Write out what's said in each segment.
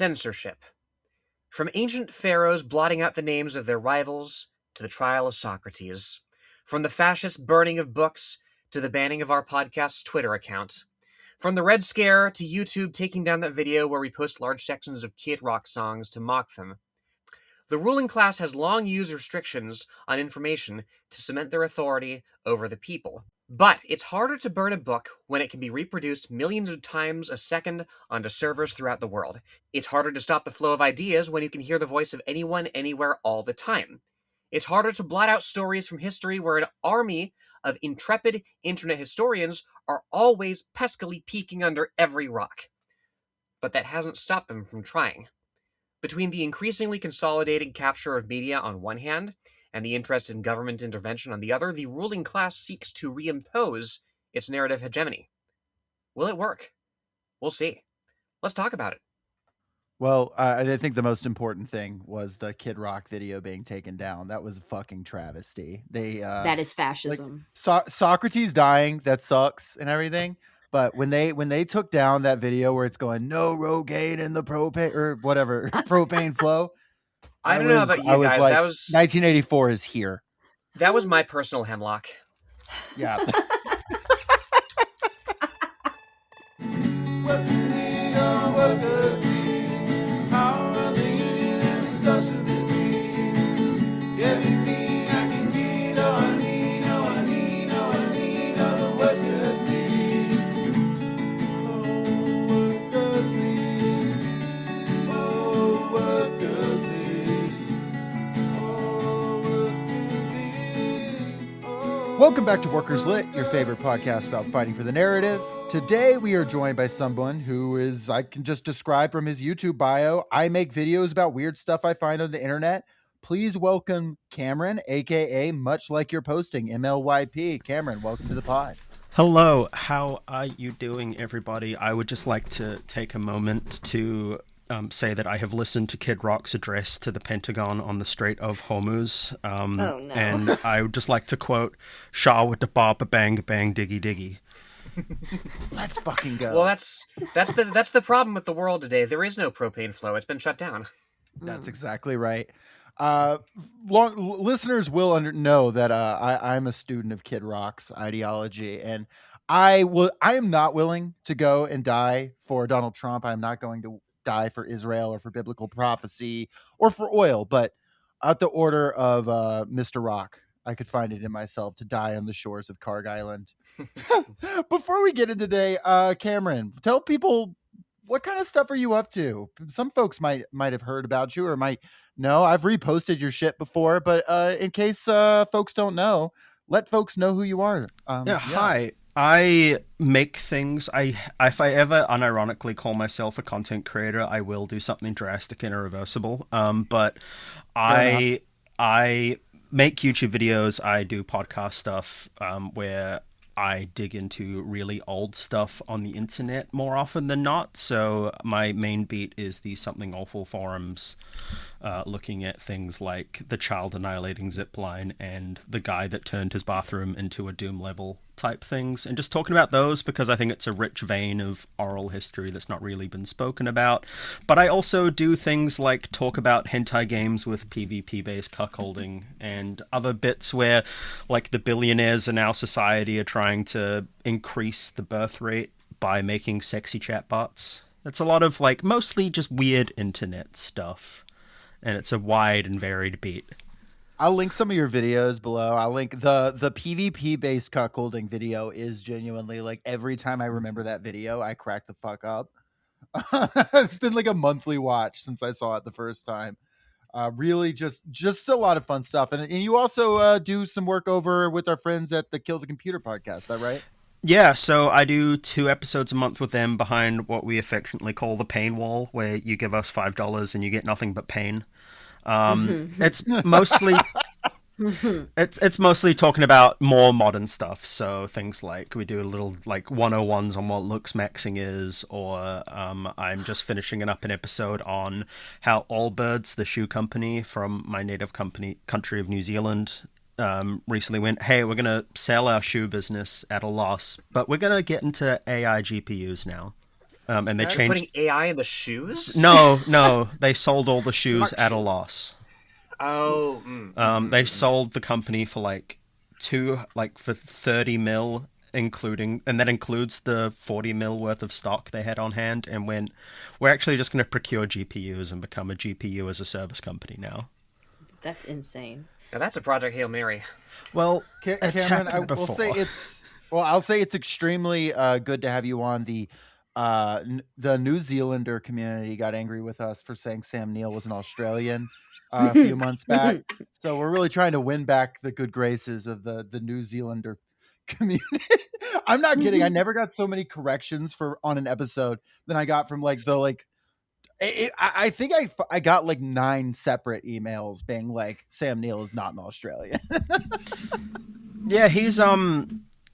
Censorship. From ancient pharaohs blotting out the names of their rivals to the trial of Socrates. From the fascist burning of books to the banning of our podcast's Twitter account. From the Red Scare to YouTube taking down that video where we post large sections of Kid Rock songs to mock them. The ruling class has long used restrictions on information to cement their authority over the people. But it's harder to burn a book when it can be reproduced millions of times a second onto servers throughout the world. It's harder to stop the flow of ideas when you can hear the voice of anyone, anywhere, all the time. It's harder to blot out stories from history where an army of intrepid internet historians are always peskily peeking under every rock. But that hasn't stopped them from trying. Between the increasingly consolidated capture of media on one hand, and the interest in government intervention on the other, the ruling class seeks to reimpose its narrative hegemony. Will it work? We'll see. Let's talk about it. Well, I think the most important thing was the Kid Rock video being taken down. That was a fucking travesty. That is fascism. Socrates dying, that sucks and everything. But when they took down that video where it's going no Rogaine in the propane or whatever propane flow, I don't know about you guys. Like, that was 1984 is here. That was my personal hemlock. Yeah. Welcome back to Workers Lit, your favorite podcast about fighting for the narrative. Today we are joined by someone who is, I can just describe from his YouTube bio, I make videos about weird stuff I find on the internet. Please welcome Cameron, aka Much Like You're Posting, MLYP. Cameron, welcome to the pod. Hello, how are you doing, everybody? I would just like to take a moment to say that I have listened to Kid Rock's address to the Pentagon on the Strait of Hormuz. Oh, no. And I would just like to quote, Shah with the bop, bang, bang, diggy, diggy. Let's fucking go. Well, that's the problem with the world today. There is no propane flow. It's been shut down. That's exactly right. Listeners will know that I'm a student of Kid Rock's ideology, and I am not willing to go and die for Donald Trump. I'm not going to die for Israel or for biblical prophecy or for oil, but at the order of Mr. Rock, I could find it in myself to die on the shores of Karg Island. Before we get into today, Cameron, tell people what kind of stuff are you up to? Some folks might have heard about you or might know. I've reposted your shit before, but in case folks don't know, let folks know who you are. Hi. I make things. If I ever unironically call myself a content creator, I will do something drastic and irreversible. But I make YouTube videos. I do podcast stuff where I dig into really old stuff on the internet more often than not. So my main beat is the Something Awful forums, looking at things like the child annihilating zipline and the guy that turned his bathroom into a Doom level type things, and just talking about those because I think it's a rich vein of oral history that's not really been spoken about. But I also do things like talk about hentai games with PvP-based cuckolding and other bits where, like, the billionaires in our society are trying to increase the birth rate by making sexy chatbots. It's a lot of, like, mostly just weird internet stuff, and it's a wide and varied beat. I'll link some of your videos below. I'll link the PvP based cuckolding video is genuinely, like, every time I remember that video, I crack the fuck up. It's been like a monthly watch since I saw it the first time. Really just a lot of fun stuff. And you also do some work over with our friends at the Kill the Computer podcast. Is that right? Yeah, so I do 2 episodes a month with them behind what we affectionately call the pain wall, where you give us $5 and you get nothing but pain. It's mostly it's mostly talking about more modern stuff. So things like we do a little like 101s on what looks maxing is, or I'm just finishing up an episode on how Allbirds, the shoe company from my native country of New Zealand, recently went, hey, we're gonna sell our shoe business at a loss, but we're gonna get into AI GPUs now. And they That's- Putting changed. AI in the shoes? No, they sold all the shoes Smart at a shoe. loss. Oh. They sold the company for for 30 mil, including, and that includes the 40 mil worth of stock they had on hand, and went, we're actually just going to procure GPUs and become a GPU as a service company now. That's insane. Now that's a Project Hail Mary. Well, it's Cameron, I happened will before. say I'll say it's extremely good to have you on. The New Zealander community got angry with us for saying Sam Neill was an Australian a few months back. So we're really trying to win back the good graces of the New Zealander community. I'm not kidding. I never got so many corrections on an episode than I got from I think I got like 9 separate emails being like Sam Neill is not an Australian. Yeah, he's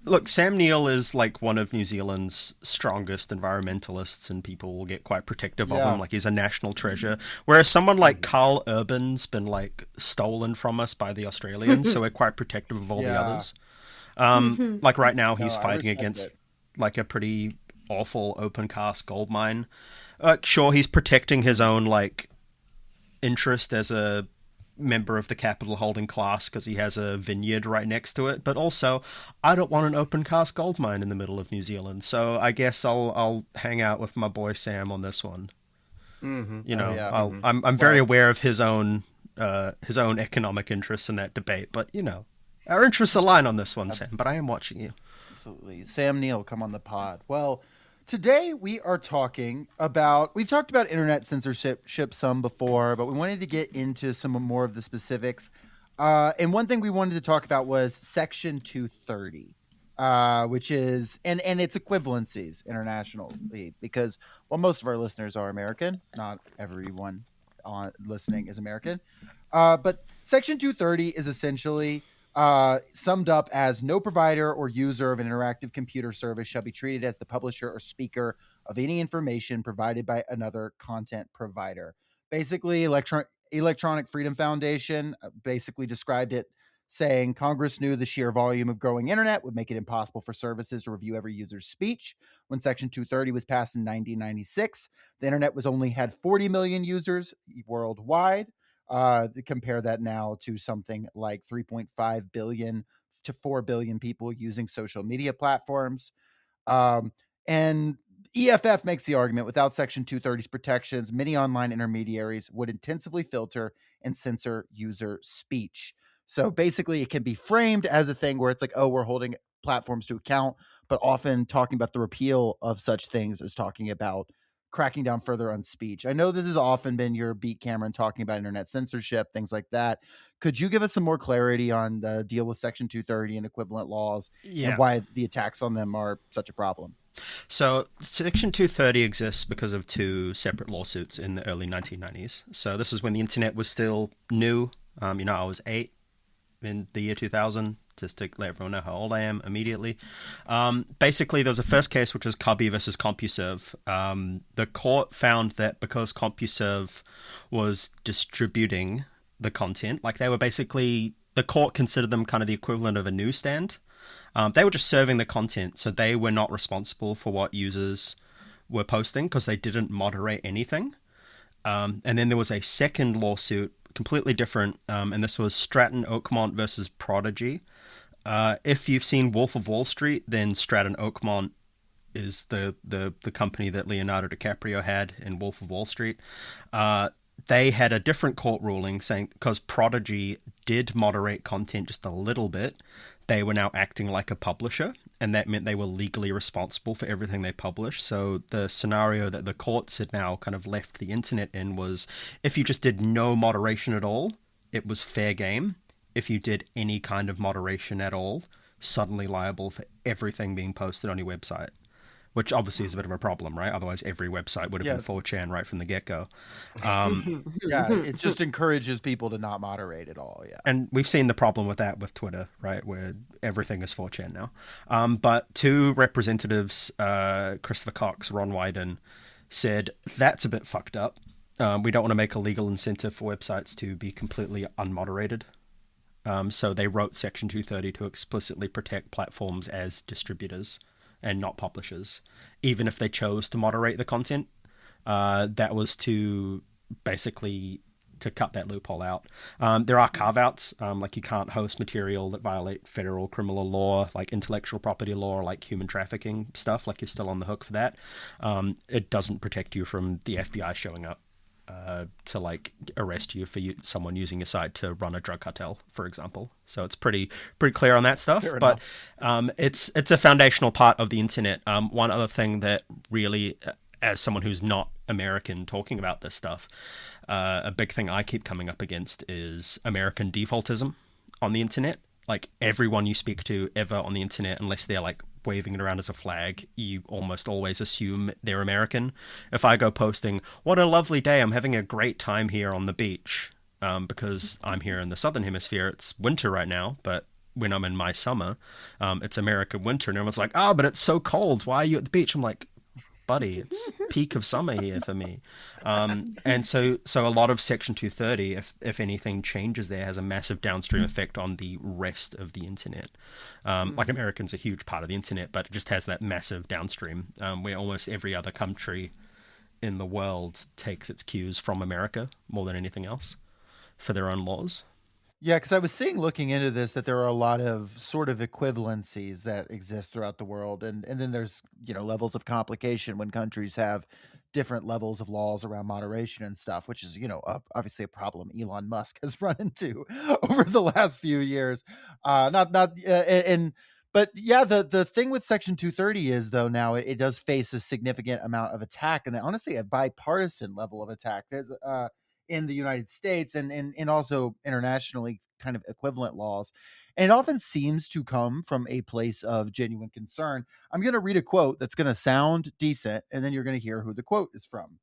look, Sam Neill is like one of New Zealand's strongest environmentalists, and people will get quite protective of him. Like, he's a national treasure. Whereas someone like Carl Urban's been like stolen from us by the Australians, so we're quite protective of all the others. Like right now, he's fighting against like a pretty awful open cast gold mine. Sure, he's protecting his own like interest as a member of the capital holding class because he has a vineyard right next to it, but also I don't want an open cast gold mine in the middle of New Zealand, so I guess I'll hang out with my boy Sam on this one. You know, I'm very aware of his own economic interests in that debate, but you know, our interests align on this one, Sam. But I am watching you. Absolutely. Sam Neill, come on the pod. Well, today we've talked about internet censorship some before, but we wanted to get into some more of the specifics. And one thing we wanted to talk about was Section 230, which is, and its equivalencies internationally, because while most of our listeners are American, not everyone listening is American. But Section 230 is essentially summed up as no provider or user of an interactive computer service shall be treated as the publisher or speaker of any information provided by another content provider. Basically, Electronic Freedom Foundation basically described it saying Congress knew the sheer volume of growing internet would make it impossible for services to review every user's speech. When Section 230 was passed in 1996, the internet only had 40 million users worldwide. Compare that now to something like 3.5 billion to 4 billion people using social media platforms. And EFF makes the argument without Section 230's protections, many online intermediaries would intensively filter and censor user speech. So basically, it can be framed as a thing where it's like, oh, we're holding platforms to account, but often talking about the repeal of such things is talking about cracking down further on speech. I know this has often been your beat, Cameron, talking about internet censorship, things like that. Could you give us some more clarity on the deal with Section 230 and equivalent laws and why the attacks on them are such a problem? So Section 230 exists because of 2 separate lawsuits in the early 1990s. So this is when the internet was still new. I was 8 in the year 2000, just to let everyone know how old I am immediately. Basically, there was a first case, which was Cubby versus CompuServe. The court found that because CompuServe was distributing the content, like they were basically, the court considered them kind of the equivalent of a newsstand. They were just serving the content, so they were not responsible for what users were posting because they didn't moderate anything. And then there was a second lawsuit, completely different, and this was Stratton Oakmont versus Prodigy. If you've seen Wolf of Wall Street, then Stratton Oakmont is the company that Leonardo DiCaprio had in Wolf of Wall Street. They had a different court ruling saying because Prodigy did moderate content just a little bit, they were now acting like a publisher, and that meant they were legally responsible for everything they published. So the scenario that the courts had now kind of left the internet in was, if you just did no moderation at all, it was fair game. If you did any kind of moderation at all, suddenly liable for everything being posted on your website, which obviously is a bit of a problem, right? Otherwise, every website would have been 4chan right from the get-go. It just encourages people to not moderate at all, And we've seen the problem with that with Twitter, right, where everything is 4chan now. But 2 representatives, Christopher Cox, Ron Wyden, said, that's a bit fucked up. We don't want to make a legal incentive for websites to be completely unmoderated. So they wrote Section 230 to explicitly protect platforms as distributors. and not publishers, even if they chose to moderate the content. That was to basically to cut that loophole out. There are carve-outs, like you can't host material that violate federal criminal law, like intellectual property law, like human trafficking stuff, like you're still on the hook for that. It doesn't protect you from the FBI showing up to like arrest you for someone using your site to run a drug cartel, for example. So it's pretty clear on that stuff. Fair But it's a foundational part of the internet. One other thing that really, as someone who's not American talking about this stuff, a big thing I keep coming up against is American defaultism on the internet. Like everyone you speak to ever on the internet, unless they're like waving it around as a flag, you almost always assume they're American. If I go posting, what a lovely day, I'm having a great time here on the beach, because I'm here in the southern hemisphere, it's winter right now, but when I'm in my summer, it's American winter, and everyone's like, oh, but it's so cold, why are you at the beach? I'm like, buddy, it's peak of summer here for me. And so a lot of Section 230, if anything changes there, has a massive downstream effect on the rest of the internet. Like Americans are a huge part of the internet, but it just has that massive downstream, where almost every other country in the world takes its cues from America more than anything else for their own laws. Yeah, because I was seeing looking into this that there are a lot of sort of equivalencies that exist throughout the world, and then there's levels of complication when countries have different levels of laws around moderation and stuff, which is obviously a problem Elon Musk has run into over the last few years. But yeah, the thing with Section 230 is though now it does face a significant amount of attack, and honestly a bipartisan level of attack. There's in the United States and also internationally kind of equivalent laws. And it often seems to come from a place of genuine concern. I'm going to read a quote that's going to sound decent, and then you're going to hear who the quote is from.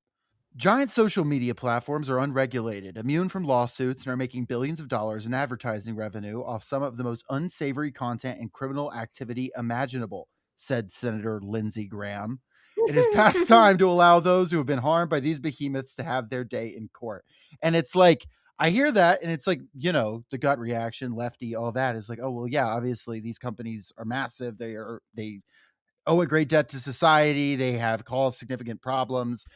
Giant social media platforms are unregulated, immune from lawsuits, and are making billions of dollars in advertising revenue off some of the most unsavory content and criminal activity imaginable, said Senator Lindsey Graham. It is past time to allow those who have been harmed by these behemoths to have their day in court. And it's like, I hear that, and it's like, the gut reaction, lefty, all that is like, oh, well, yeah, obviously these companies are massive. They owe a great debt to society. They have caused significant problems.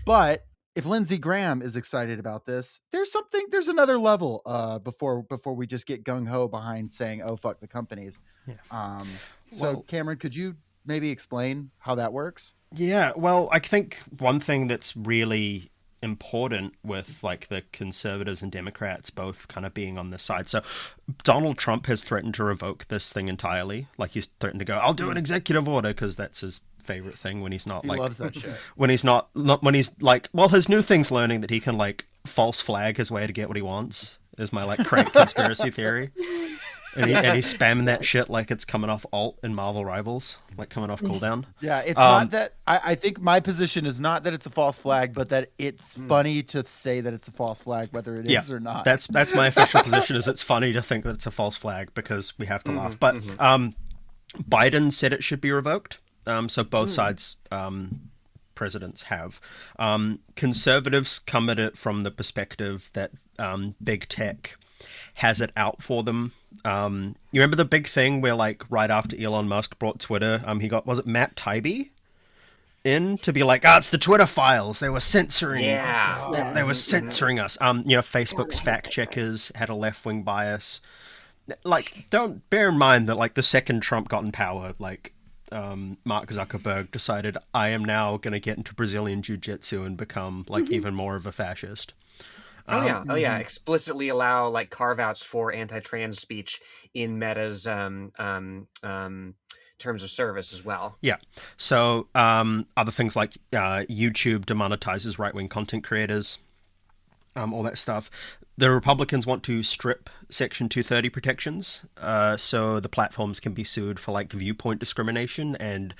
But if Lindsey Graham is excited about this, there's another level before we just get gung-ho behind saying, oh, fuck the companies. Yeah. So Cameron, could you maybe explain how that works? Yeah, well, I think one thing that's really important with like the conservatives and Democrats both kind of being on this side. So Donald Trump has threatened to revoke this thing entirely. Like he's threatened to go, I'll do an executive order, because that's his favorite thing when he's not he loves that shit. When he's not when he's like, well, his new thing's learning that he can like false flag his way to get what he wants, is my like crank conspiracy theory. And he's spamming that shit like it's coming off alt in Marvel Rivals, like coming off cooldown. Yeah, it's not that. I think my position is not that it's a false flag, but that it's funny to say that it's a false flag, whether it is or not. That's my official position. Is it's funny to think that it's a false flag because we have to laugh. But Biden said it should be revoked. So both sides, presidents have. Conservatives come at it from the perspective that big tech has it out for them. You remember the big thing where, like, right after Elon Musk brought Twitter, he got, was it Matt Taibbi in to be like, it's the Twitter files. They were censoring. Yeah. They were censoring us. Facebook's fact checkers had a left-wing bias. Like, don't bear in mind that, like, the second Trump got in power, like, Mark Zuckerberg decided, I am now going to get into Brazilian jiu-jitsu and become, like, even more of a fascist. Explicitly allow like carve-outs for anti-trans speech in Meta's terms of service as well. Yeah. So other things like YouTube demonetizes right-wing content creators, all that stuff. The Republicans want to strip Section 230 protections, so the platforms can be sued for like viewpoint discrimination and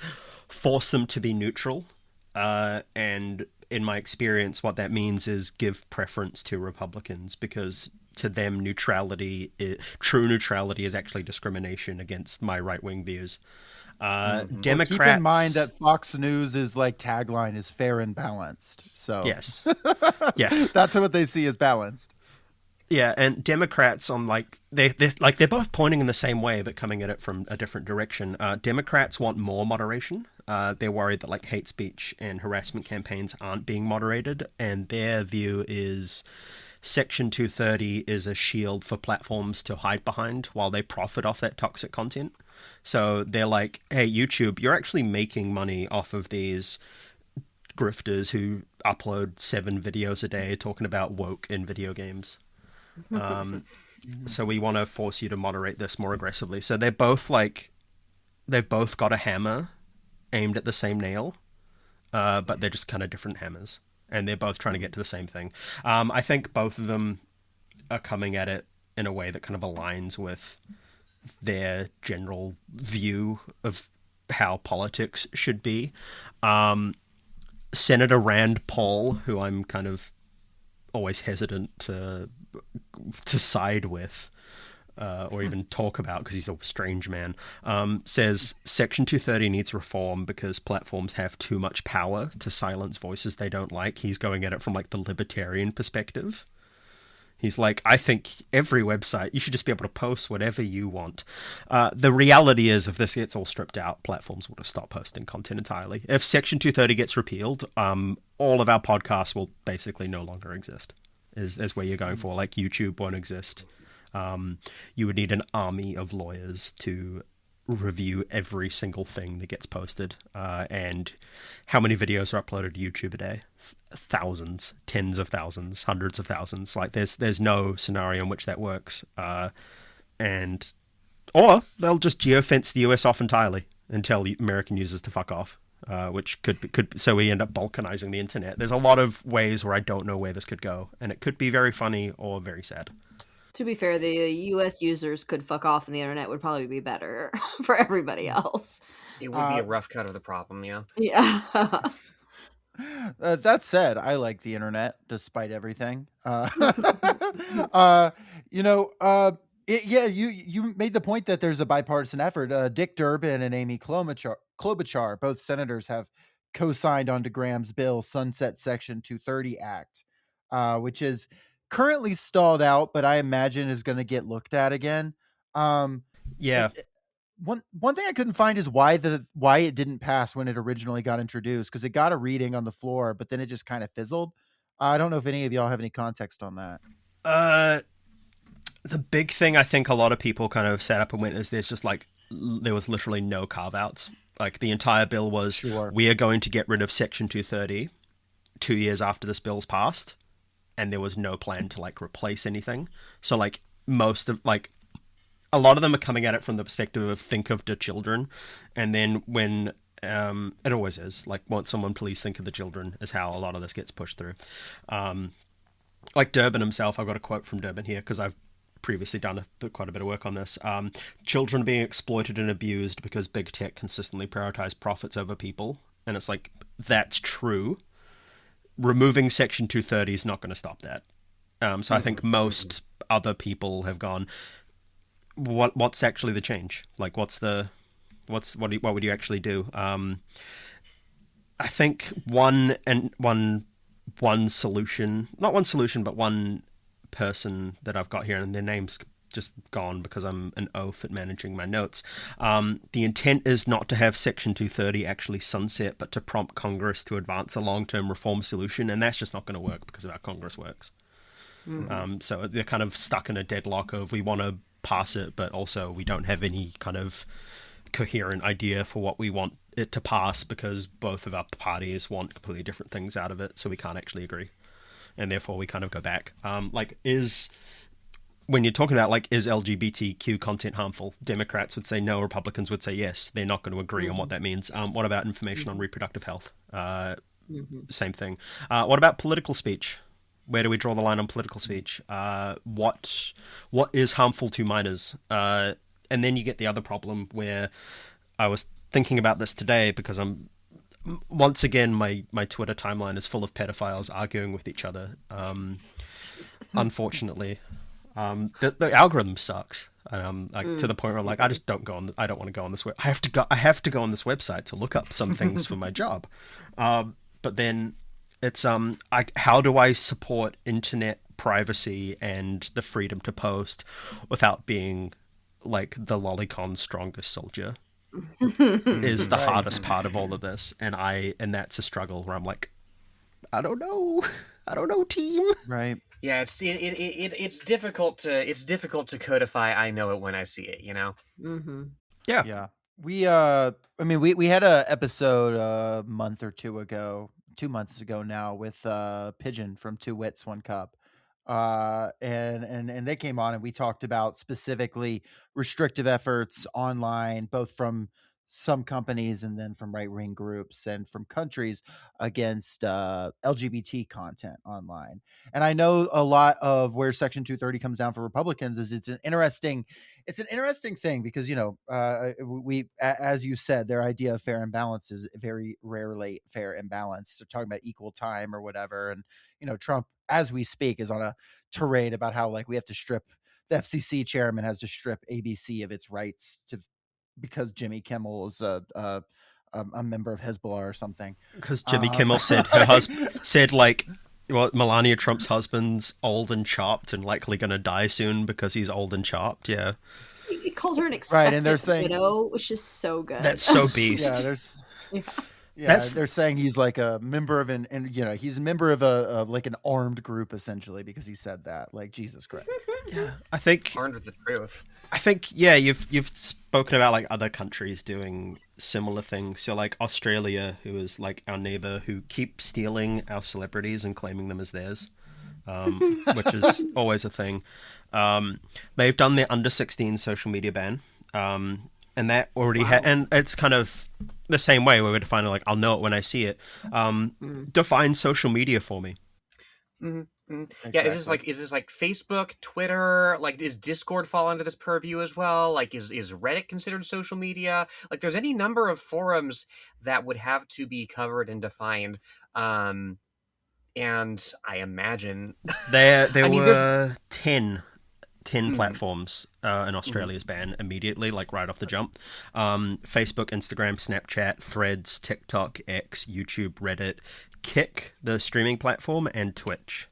force them to be neutral. And in my experience, what that means is give preference to Republicans, because to them, true neutrality is actually discrimination against my right-wing views. Democrats... Keep in mind that Fox News' like tagline is fair and balanced. So yes, yeah, that's what they see as balanced. Yeah, and Democrats on they're both pointing in the same way but coming at it from a different direction. Democrats want more moderation. They're worried that like hate speech and harassment campaigns aren't being moderated, and their view is Section 230 is a shield for platforms to hide behind while they profit off that toxic content. So they're like, hey, YouTube, you're actually making money off of these grifters who upload 7 videos a day talking about woke in video games. So we want to force you to moderate this more aggressively. So they're both like, they've both got a hammer aimed at the same nail, but they're just kind of different hammers, and they're both trying to get to the same thing. I think both of them are coming at it in a way that kind of aligns with their general view of how politics should be. Senator Rand Paul, who I'm kind of always hesitant to side with or even talk about because he's a strange man, says Section 230 needs reform because platforms have too much power to silence voices they don't like. He's going at it from like the libertarian perspective. He's like, I think every website, you should just be able to post whatever you want. The reality is, if this gets all stripped out, platforms will just stop posting content entirely. If Section 230 gets repealed, all of our podcasts will basically no longer exist, is where you're going for. Like, YouTube won't exist. You would need an army of lawyers to review every single thing that gets posted. And how many videos are uploaded to YouTube a day? Thousands, tens of thousands, hundreds of thousands. Like there's no scenario in which that works. Or they'll just geofence the US off entirely and tell American users to fuck off. Which could so we end up balkanizing the internet. There's a lot of ways where I don't know where this could go, and it could be very funny or very sad. To be fair, the US users could fuck off and the internet would probably be better for everybody else. It would be a rough cut of the problem, yeah. Yeah. That said, I like the internet despite everything. You made the point that there's a bipartisan effort. Dick Durbin and Amy Klobuchar, both senators, have co-signed onto Graham's bill, Sunset Section 230 Act, which is currently stalled out, but I imagine is going to get looked at again. Yeah. One thing I couldn't find is why it didn't pass when it originally got introduced, because it got a reading on the floor, but then it just kind of fizzled. I don't know if any of y'all have any context on that. The big thing I think a lot of people kind of sat up and went is there was literally no carve-outs. Like the entire bill was, we are going to get rid of Section 230 2 years after this bill's passed, and there was no plan to like replace anything. So like a lot of them are coming at it from the perspective of think of the children, and then when it always is like, won't someone please think of the children, is how a lot of this gets pushed through. Like Durbin himself, I've got a quote from Durbin here because I've previously done quite a bit of work on this. Children being exploited and abused because big tech consistently prioritize profits over people, and it's like, that's true. Removing Section 230 is not going to stop that. So I think most other people have gone, what's actually the change? Like, what would you actually do? I think one solution, not one solution, but one person that I've got here, and their name's just gone because I'm an oaf at managing my notes. The intent is not to have Section 230 actually sunset, but to prompt Congress to advance a long-term reform solution, and that's just not going to work because of how Congress works. So they're kind of stuck in a deadlock of, we want to pass it, but also we don't have any kind of coherent idea for what we want it to pass, because both of our parties want completely different things out of it, so we can't actually agree, and therefore we kind of go back. When you're talking about like, is LGBTQ content harmful, Democrats would say no, Republicans would say yes. They're not going to agree on what that means. What about information on reproductive health? Same thing. What about political speech? Where do we draw the line on political speech? What is harmful to minors? And then you get the other problem where I was thinking about this today because once again, my Twitter timeline is full of pedophiles arguing with each other. Unfortunately, the algorithm sucks. To the point where I'm like, I just don't want to go on this web. I have to go on this website to look up some things for my job. But then it's how do I support internet privacy and the freedom to post without being like the lolicon strongest soldier is the Right. hardest part of all of this. And that's a struggle where I'm like, I don't know, team. Right. Yeah, it's difficult to codify. I know it when I see it. Mm-hmm. Yeah. Yeah. We had a episode a month or 2 months ago now with Pigeon from Two Wits, One Cup. And they came on and we talked about specifically restrictive efforts online, both from some companies and then from right wing groups and from countries against LGBT content online. And I know a lot of where Section 230 comes down for Republicans is it's an interesting thing because as you said, their idea of fair and balance is very rarely fair and balanced. They're talking about equal time or whatever, and Trump, as we speak, is on a tirade about how like we have to strip the FCC chairman has to strip ABC of its rights to because Jimmy Kimmel is a member of Hezbollah or something. Because Jimmy Kimmel said her husband said like, well, Melania Trump's husband's old and chopped and likely going to die soon because he's old and chopped. Yeah, He called her an expectant and they're saying widow, which is so good. that's so beast. yeah, there's Yeah. yeah, they're saying he's like a member of he's a member of like an armed group essentially because he said that. Like Jesus Christ. Yeah, I think Armed with the truth. you've spoken about like other countries doing similar things. So like Australia, who is like our neighbor, who keep stealing our celebrities and claiming them as theirs, which is always a thing. They've done their under 16 social media ban, and that already and it's kind of the same way. We're defining like I'll know it when I see it. Define social media for me. Mm-hmm. Exactly. Yeah, is this like Facebook, Twitter? Like, does Discord fall under this purview as well? Like, is Reddit considered social media? Like, there's any number of forums that would have to be covered and defined. And I imagine There I mean, were 10 platforms in Australia's ban immediately, like right off the jump. Facebook, Instagram, Snapchat, Threads, TikTok, X, YouTube, Reddit, Kick, the streaming platform, and Twitch.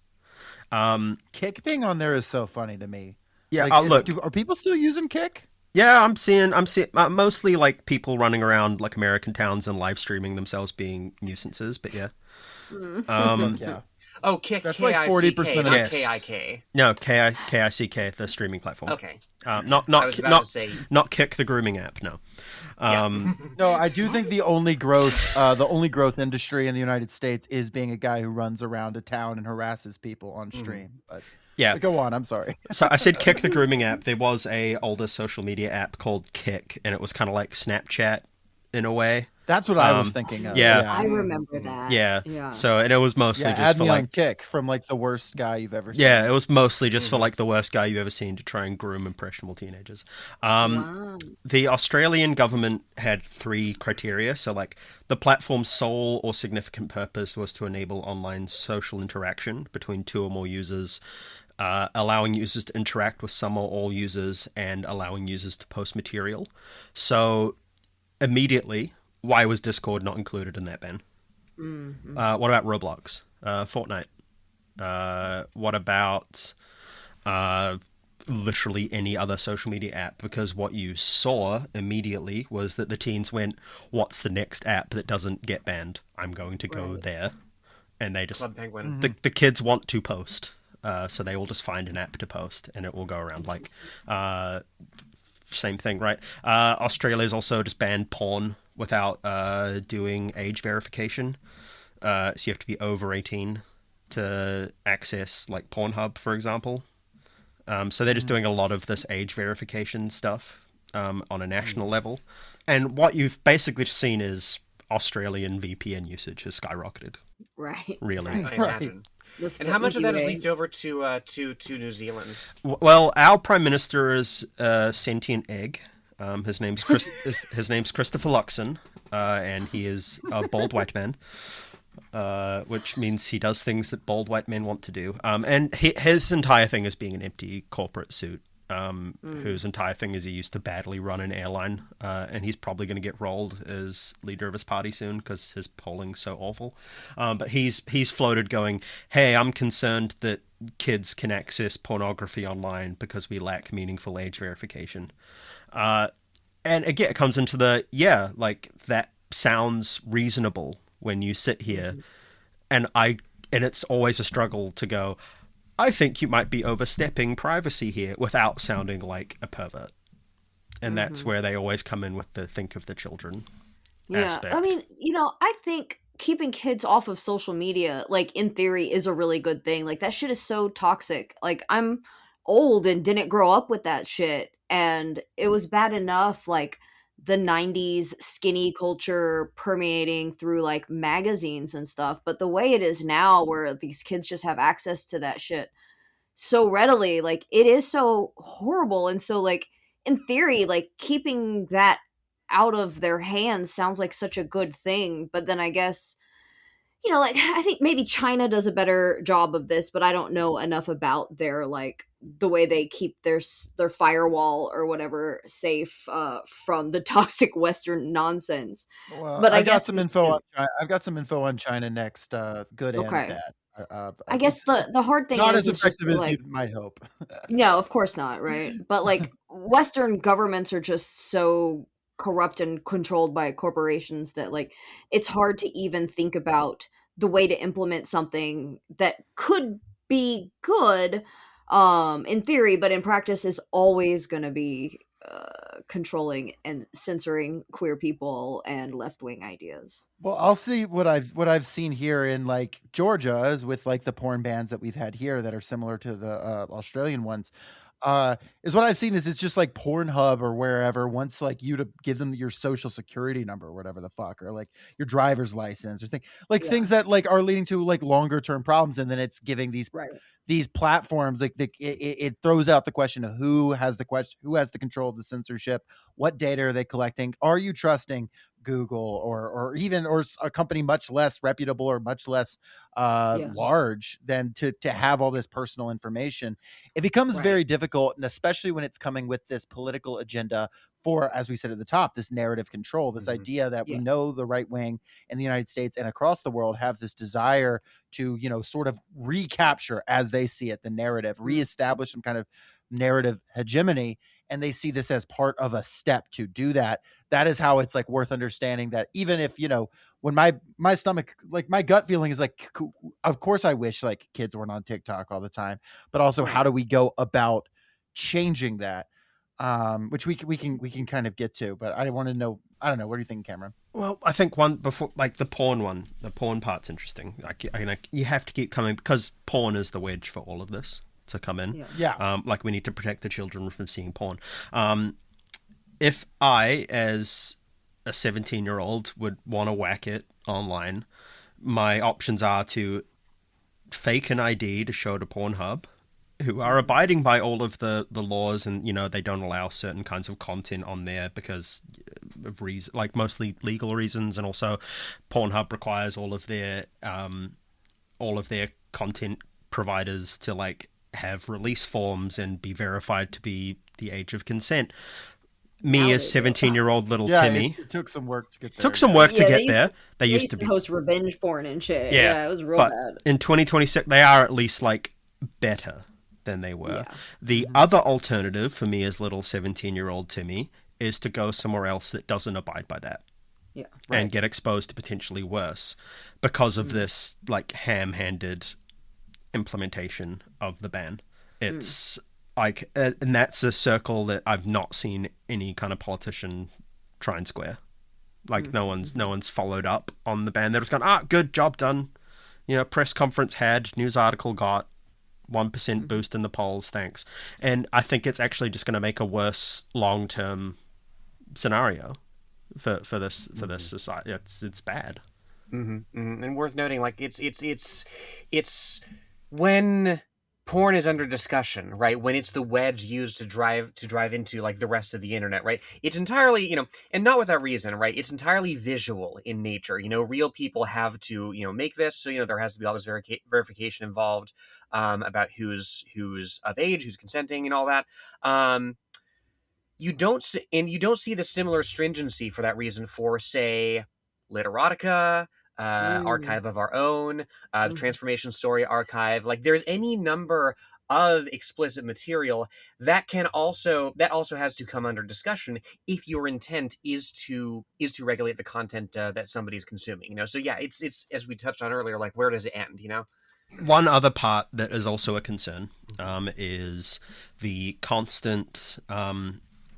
Kick being on there is so funny to me. Yeah, like, are people still using Kick? Yeah, I'm seeing mostly like people running around like American towns and live streaming themselves being nuisances, but yeah. Yeah. Oh, Kick. That's K-I-C-K, like 40% of not yes. K-I-K. No, KICK, the streaming platform. Okay. Not I was about to say. not Kick, the grooming app. No. No, I do think the only growth industry in the United States is being a guy who runs around a town and harasses people on stream. But Yeah. go on. I'm sorry. So I said Kick, the grooming app. There was a older social media app called Kick, and it was kind of like Snapchat in a way. That's what I was thinking of. yeah. I remember that. Yeah. So, and it was mostly just add for me like on Kick from like the worst guy you've ever seen. Yeah, it was mostly just for like the worst guy you've ever seen to try and groom impressionable teenagers. Wow. The Australian government had 3 criteria. So like the platform's sole or significant purpose was to enable online social interaction between 2 or more users, allowing users to interact with some or all users, and allowing users to post material. So immediately, why was Discord not included in that ban? What about Roblox? Fortnite? What about literally any other social media app? Because what you saw immediately was that the teens went, what's the next app that doesn't get banned? I'm going to go there. And they just... Club Penguin. The kids want to post. So they will just find an app to post, and it will go around like... same thing, right? Australia's also just banned porn without doing age verification. So you have to be over 18 to access like Pornhub, for example. So they're just doing a lot of this age verification stuff on a national level. And what you've basically just seen is Australian VPN usage has skyrocketed. Right. Really. I imagine. That's And the how much of easy that has way. leaked over to New Zealand? Well, our prime minister is a sentient egg. His name's Christopher Luxon, and he is a bald white man, which means he does things that bald white men want to do. And his entire thing is being an empty corporate suit, whose entire thing is he used to badly run an airline, and he's probably going to get rolled as leader of his party soon because his polling's so awful. But he's floated going, hey, I'm concerned that kids can access pornography online because we lack meaningful age verification. Uh, and again, it comes into like that sounds reasonable when you sit here, and it's always a struggle to go, I think you might be overstepping privacy here without sounding like a pervert. And that's where they always come in with the think of the children aspect. I mean, I think keeping kids off of social media, like in theory, is a really good thing. Like that shit is so toxic. Like I'm old and didn't grow up with that shit, and it was bad enough. Like the 90s skinny culture permeating through like magazines and stuff, but the way it is now where these kids just have access to that shit so readily, like it is so horrible. And so like in theory, like keeping that out of their hands sounds like such a good thing, but then I guess like I think maybe China does a better job of this, but I don't know enough about their like the way they keep their firewall or whatever safe from the toxic Western nonsense. Well, But I I got guess some info on China. I've got some info on China next, good and okay. bad. I guess the hard thing Not as is just effective that, as you like might hope. no, of course not, right? But like Western governments are just so corrupt and controlled by corporations that like it's hard to even think about the way to implement something that could be good in theory, but in practice is always going to be controlling and censoring queer people and left-wing ideas. Well, I'll see what I've seen here in like Georgia is with like the porn bans that we've had here that are similar to the Australian ones. Is what I've seen is it's just like Pornhub or wherever wants like you to give them your social security number or whatever the fuck, or like your driver's license or Yeah. things that like are leading to like longer term problems, and then it's giving Right. these platforms like it throws out the question of who has the control of the censorship, what data are they collecting, are you trusting Google or a company much less reputable or much less Yeah. large than to have all this personal information. It becomes very Right. difficult, and especially when it's coming with this political agenda for, as we said at the top, this narrative control, this idea that we Yeah. know the right wing in the United States and across the world have this desire to, sort of recapture, as they see it, the narrative, reestablish some kind of narrative hegemony. And they see this as part of a step to do that. That is how it's like worth understanding that even if, when my stomach, like my gut feeling is like, of course I wish like kids weren't on TikTok all the time, but also Right. how do we go about changing that? Which we can kind of get to, but I want to know, I don't know, what do you think, Cameron? Well, I think one before, like the porn part's interesting. Like you have to keep coming because porn is the wedge for all of this to come in. Yeah. Like we need to protect the children from seeing porn. If I, as a 17-year-old, would want to whack it online, my options are to fake an ID to show to Pornhub, who are abiding by all of the laws, and they don't allow certain kinds of content on there because of reason, like mostly legal reasons, and also Pornhub requires all of their content providers to like have release forms and be verified to be the age of consent. Me, as 17-year-old little Timmy, it took some work to get there. took some work to Yeah, get there. They They used to be, host revenge porn and shit. Yeah, Yeah, it was real but bad. in 2026, they are at least like better than they were. Yeah. The other alternative for me as little 17-year-old Timmy is to go somewhere else that doesn't abide by that. Yeah. And get exposed to potentially worse because of this like ham-handed implementation of the ban. It's like, and that's a circle that I've not seen any kind of politician try and square. Like no one's followed up on the ban. They're just gone, good, job done. Press conference had, news article got, 1% boost in the polls, thanks. And I think it's actually just going to make a worse long-term scenario for this society. It's bad. And worth noting, like it's when porn is under discussion, right? When it's the wedge used to drive into like the rest of the internet, right? It's entirely, and not without reason, right? It's entirely visual in nature. Real people have to, make this, so there has to be all this verification involved about who's of age, who's consenting, and all that. You don't see the similar stringency for that reason for, say, lit erotica, Mm. archive of our own, the Transformation Story archive. Like there's any number of explicit material that also has to come under discussion if your intent is to regulate the content that somebody's consuming. So yeah, it's as we touched on earlier, like where does it end? One other part that is also a concern is the constant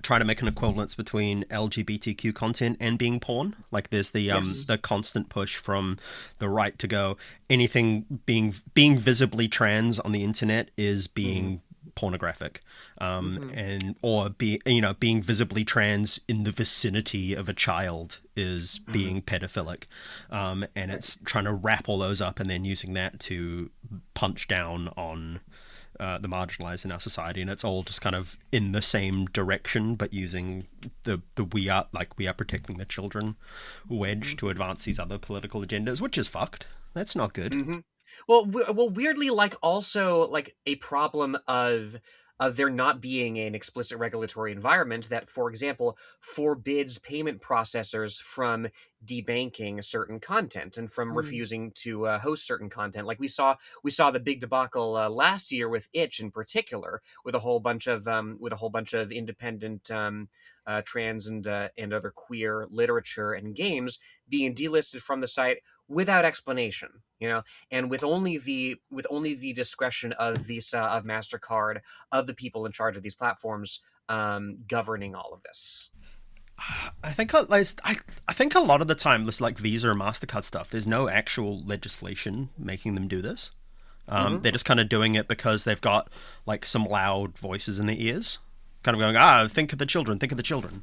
trying to make an equivalence between LGBTQ content and being porn. Like there's Yes. the constant push from the right to go anything being visibly trans on the internet is being pornographic, and or being visibly trans in the vicinity of a child is being pedophilic, and it's trying to wrap all those up and then using that to punch down on the marginalized in our society, and it's all just kind of in the same direction, but using the we are protecting the children wedge to advance these other political agendas, which is fucked. That's not good. Well, weirdly, like also like a problem of there not being an explicit regulatory environment that, for example, forbids payment processors from debanking certain content and from Mm. refusing to host certain content. Like we saw the big debacle last year with Itch in particular, with a whole bunch of independent trans and other queer literature and games being delisted from the site without explanation. And with only the discretion of Visa, of Mastercard, of the people in charge of these platforms governing all of this. I think a lot of the time, this like Visa or Mastercard stuff, there's no actual legislation making them do this. They're just kind of doing it because they've got like some loud voices in their ears, kind of going, think of the children, think of the children.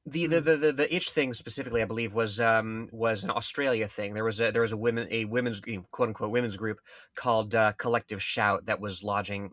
The itch thing specifically, I believe, was an Australia thing. There was a women's, quote unquote women's group called Collective Shout that was lodging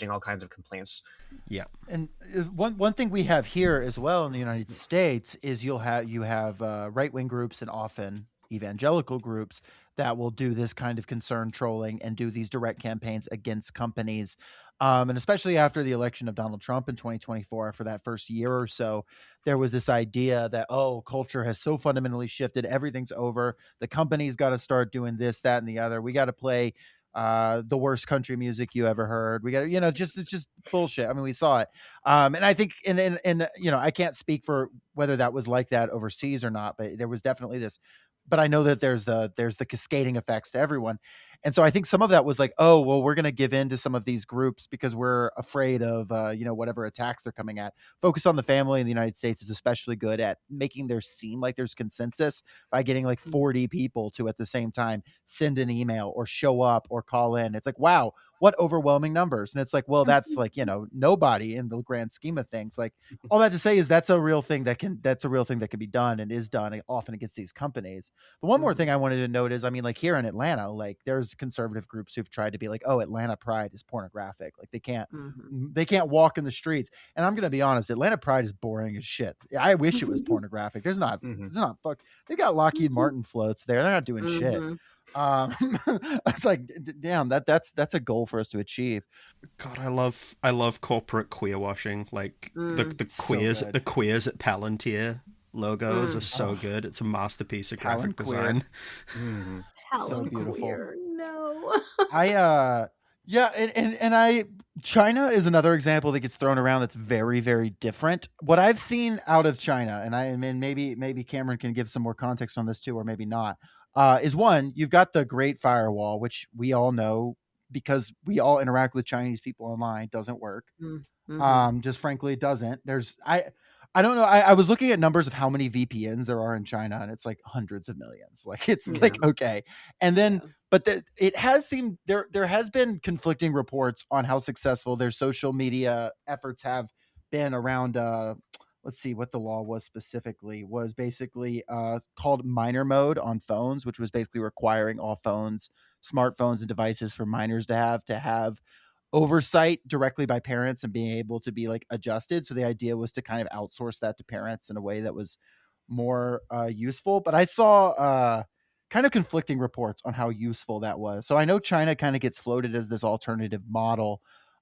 all kinds of complaints. Yeah. And one thing we have here as well in the United States is you have right wing groups and often evangelical groups that will do this kind of concern trolling and do these direct campaigns against companies. And especially after the election of Donald Trump in 2024, for that first year or so, there was this idea that, oh, culture has so fundamentally shifted, everything's over. The company's got to start doing this, that, and the other. We got to play the worst country music you ever heard. We got just it's just bullshit. I mean, we saw it. And I think and I can't speak for whether that was like that overseas or not, but there was definitely this. But I know that there's the cascading effects to everyone. And so I think some of that was like, oh, well, we're going to give in to some of these groups because we're afraid of, whatever attacks they're coming at. Focus on the Family in the United States is especially good at making there seem like there's consensus by getting like 40 people to at the same time send an email or show up or call in. It's like, wow, what overwhelming numbers. And it's like, well, that's like, nobody in the grand scheme of things. Like all that to say is that's a real thing that can be done and is done often against these companies. But one more thing I wanted to note is, I mean, like here in Atlanta, like there's conservative groups who've tried to be like, oh, Atlanta Pride is pornographic. Like they can't walk in the streets. And I'm gonna be honest, Atlanta Pride is boring as shit. I wish it was pornographic. There's not fuck. They got Lockheed Martin floats there. They're not doing shit. Um, it's like, damn, that's a goal for us to achieve. God, I love corporate queer washing. Like the queers So good. the queers at Palantir logos are so Oh, good. It's a masterpiece of graphic Palanqueer. design. So beautiful. Queer. No. I yeah, and I China is another example that gets thrown around that's very, very different. What I've seen out of China, and I mean maybe Cameron can give some more context on this too, or maybe not. Is one, you've got the Great Firewall, which we all know because we all interact with Chinese people online, doesn't work. Just frankly, it doesn't. I don't know. I was looking at numbers of how many VPNs there are in China, and it's like hundreds of millions. Like it's like okay, and then but it has seemed there has been conflicting reports on how successful their social media efforts have been around. Let's see what the law was specifically. Was basically called minor mode on phones, which was basically requiring all phones, smartphones, and devices for minors to have oversight directly by parents and being able to be like adjusted. So the idea was to kind of outsource that to parents in a way that was more useful. But I saw kind of conflicting reports on how useful that was. So I know China kind of gets floated as this alternative model.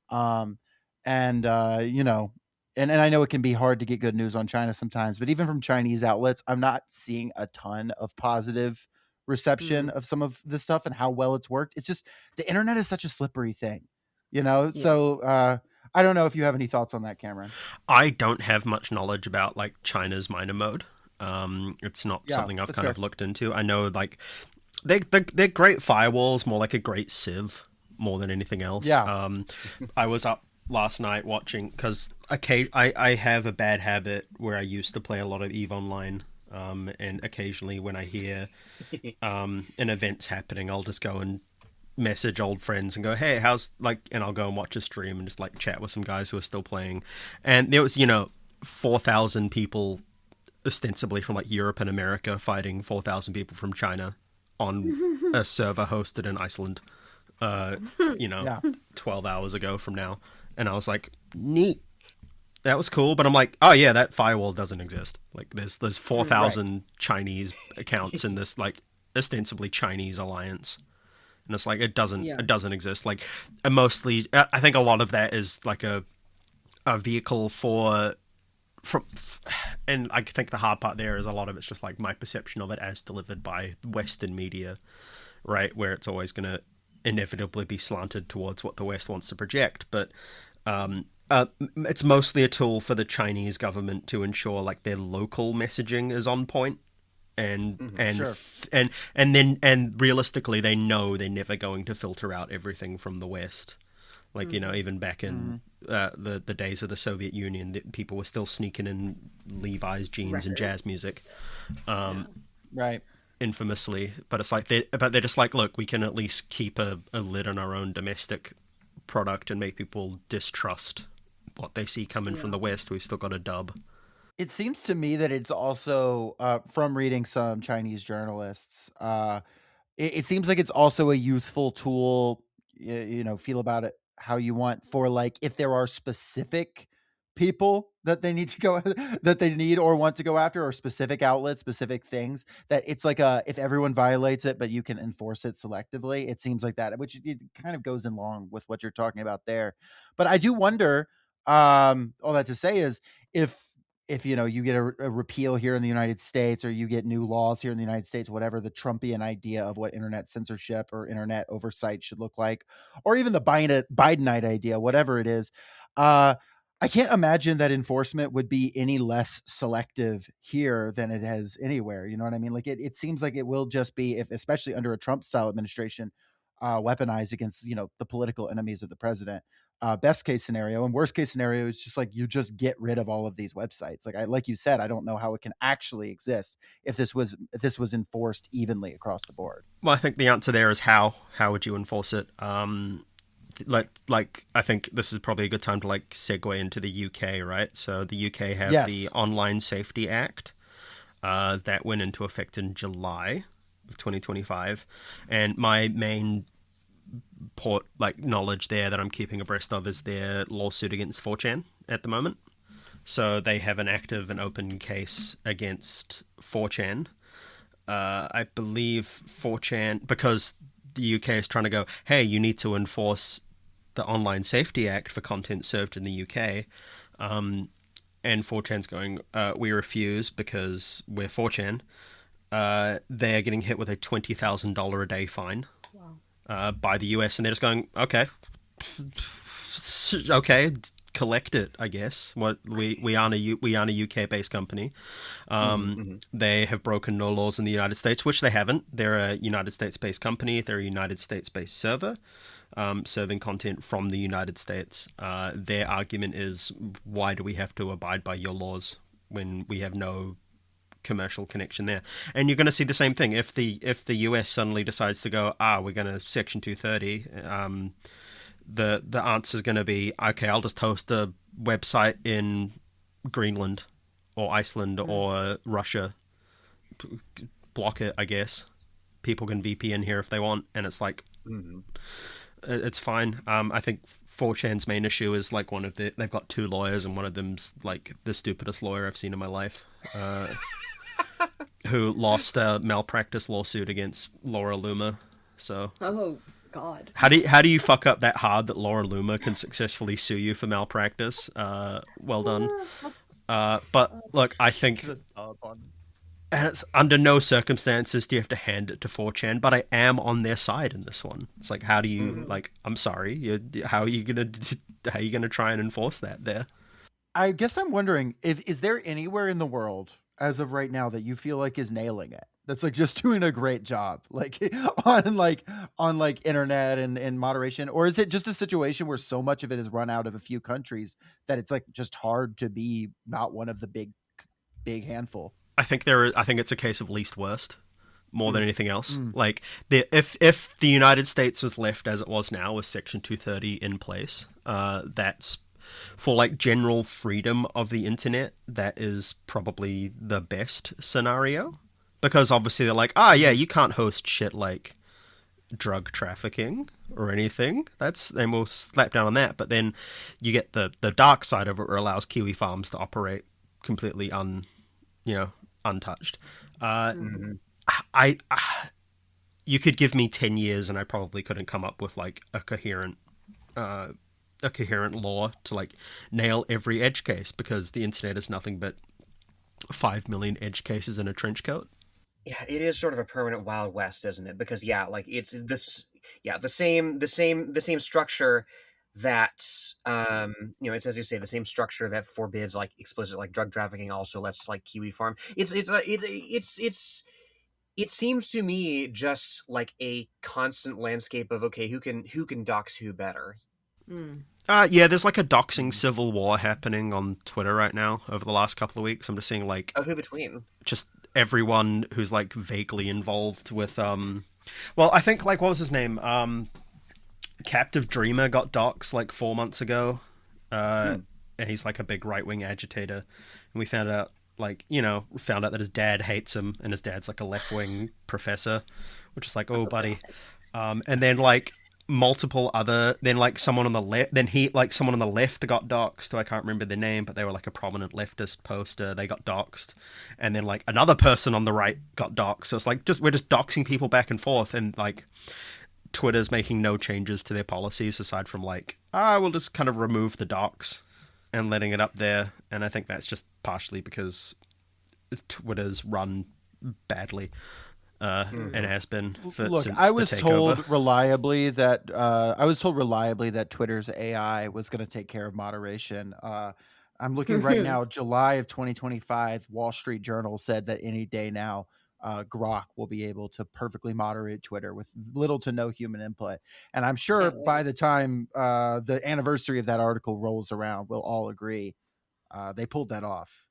Um, and, and I know it can be hard to get good news on China sometimes, but even from Chinese outlets, I'm not seeing a ton of positive reception of some of this stuff and how well it's worked. It's just the internet is such a slippery thing, you know? Yeah. So I don't know if you have any thoughts on that, Cameron. I don't have much knowledge about like China's minor mode. It's not Yeah, something I've that's kind fair. of looked into. I know like they're great firewalls, more like a great sieve more than anything else. Yeah. I was up last night watching because I have a bad habit where I used to play a lot of EVE Online. And occasionally when I hear an event's happening, I'll just go and message old friends and go, hey, how's like, and I'll go and watch a stream and just like chat with some guys who are still playing. And there was, 4,000 people ostensibly from like Europe and America fighting 4,000 people from China on a server hosted in Iceland, Yeah. 12 hours ago from now. And I was like, neat. That was cool, but I'm like, oh yeah, that firewall doesn't exist. Like, there's 4,000 Chinese accounts in this like ostensibly Chinese alliance, and it's like it doesn't exist. Like, mostly, I think a lot of that is like a vehicle from, and I think the hard part there is a lot of it's just like my perception of it as delivered by Western media, right? Where it's always going to inevitably be slanted towards what the West wants to project, but it's mostly a tool for the Chinese government to ensure like their local messaging is on point, Sure. and realistically they know they're never going to filter out everything from the West. Like even back in the days of the Soviet Union, people were still sneaking in Levi's jeans and jazz music, Right. infamously. But it's like they're just like, look, we can at least keep a lid on our own domestic product and make people distrust what they see coming from the West. We've still got a dub. It seems to me that it's also from reading some Chinese journalists. It seems like it's also a useful tool. Feel about it how you want, for like if there are specific people that they need to go that they need or want to go after, or specific outlets, specific things, that it's like a, if everyone violates it but you can enforce it selectively. It seems like that, which it kind of goes along with what you're talking about there. But I do wonder, all that to say is, if you get a repeal here in the United States, or you get new laws here in the United States, whatever the Trumpian idea of what internet censorship or internet oversight should look like, or even the Bidenite idea, whatever it is, I can't imagine that enforcement would be any less selective here than it has anywhere. You know what I mean? Like it seems like it will just be, if especially under a Trump style administration, weaponized against the political enemies of the president. Best case scenario, and worst case scenario is just like you just get rid of all of these websites. Like you said, I don't know how it can actually exist if this was enforced evenly across the board. Well, I think the answer there is how. How would you enforce it? Like I think this is probably a good time to like segue into the UK, right? So the UK have the Yes. Online Safety Act that went into effect in July of 2025, and my main knowledge there that I'm keeping abreast of is their lawsuit against 4chan at the moment. So they have an active and open case against 4chan. I believe 4chan, because the UK is trying to go, hey, you need to enforce the Online Safety Act for content served in the UK. And 4chan's going, we refuse because we're 4chan. They're getting hit with a $20,000 a day fine by the US, and they're just going, okay, collect it, I guess. What we aren't a UK based company. They have broken no laws in the United States, which they haven't. They're a United States based company. They're a United States based server, serving content from the United States. Their argument is, why do we have to abide by your laws when we have no commercial connection there? And you're going to see the same thing if the US suddenly decides to go, we're going to Section 230. The answer is going to be, okay, I'll just host a website in Greenland or Iceland or Russia. Block it, I guess. People can VPN here if they want, and it's like, it's fine. I think 4chan's main issue is like they've got two lawyers, and one of them's like the stupidest lawyer I've seen in my life, who lost a malpractice lawsuit against Laura Loomer. So. Oh God. How do you fuck up that hard that Laura Loomer can successfully sue you for malpractice? Well done. But look, I think And it's under no circumstances do you have to hand it to 4chan, but I am on their side in this one. It's like, how do you Mhm. like? I'm sorry, how are you gonna how are you gonna try and enforce that there? I guess I'm wondering if is there anywhere in the world as of right now that you feel like is nailing it? That's like just doing a great job, like on internet and moderation, or is it just a situation where so much of it is run out of a few countries that it's like just hard to be not one of the big handful? I think it's a case of least worst more than Mm. anything else. Mm. Like if the United States was left as it was now with Section 230 in place, that's for like general freedom of the internet. That is probably the best scenario because obviously they're like, ah, yeah, Mhm. you can't host shit like drug trafficking or anything. That's then we'll slap down on that. But then you get the dark side of it, where it allows Kiwi farms to operate completely untouched. Uh, Mhm. Mhm. I you could give me 10 years, and I probably couldn't come up with like uh, a coherent law to like nail every edge case because the internet is nothing but 5 million edge cases in a trench coat. Yeah, it is sort of a permanent Wild West, isn't it? Because yeah, like it's this, yeah, the same structure that it's as you say, the same structure that forbids like explicit like drug trafficking also lets like Kiwi farm. It seems to me just like a constant landscape of okay, who can dox who better. Mm. Yeah, there's like a doxing Mm. civil war happening on Twitter right now over the last couple of weeks. I'm just seeing like Of who between. just everyone who's like vaguely involved with well, I think like what was his name? Captive Dreamer got doxed like 4 months ago. Uh Hmm. and he's like a big right wing agitator. And we found out found out that his dad hates him and his dad's like a left wing professor, which is like, oh buddy. And then like multiple other then like someone on the left then he like someone on the left got doxed. I can't remember their name, but they were like a prominent leftist poster. They got doxed. And then like another person on the right got doxed. So it's like just we're just doxing people back and forth, and like Twitter's making no changes to their policies aside from like, we'll just kind of remove the docs and letting it up there. And I think that's just partially because Twitter's run badly, and Hmm. has been Look, since the takeover. I was told reliably that Twitter's AI was going to take care of moderation. I'm looking right now, July of 2025. Wall Street Journal said that any day now, Grok will be able to perfectly moderate Twitter with little to no human input. And I'm sure Can't by wait. the time the anniversary of that article rolls around, we'll all agree they pulled that off.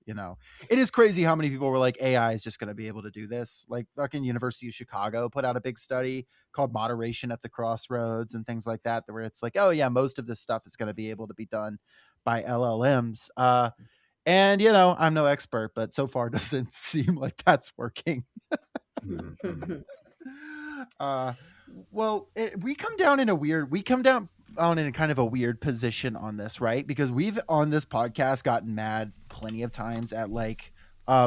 It is crazy how many people were like, AI is just going to be able to do this. Like, fucking University of Chicago put out a big study called Moderation at the Crossroads and things like that, where it's like, oh, yeah, most of this stuff is going to be able to be done by LLMs. And, I'm no expert, but so far doesn't seem like that's working. Hmm. uh, well, we come down on in kind of a weird position on this, right? Because we've on this podcast gotten mad plenty of times at like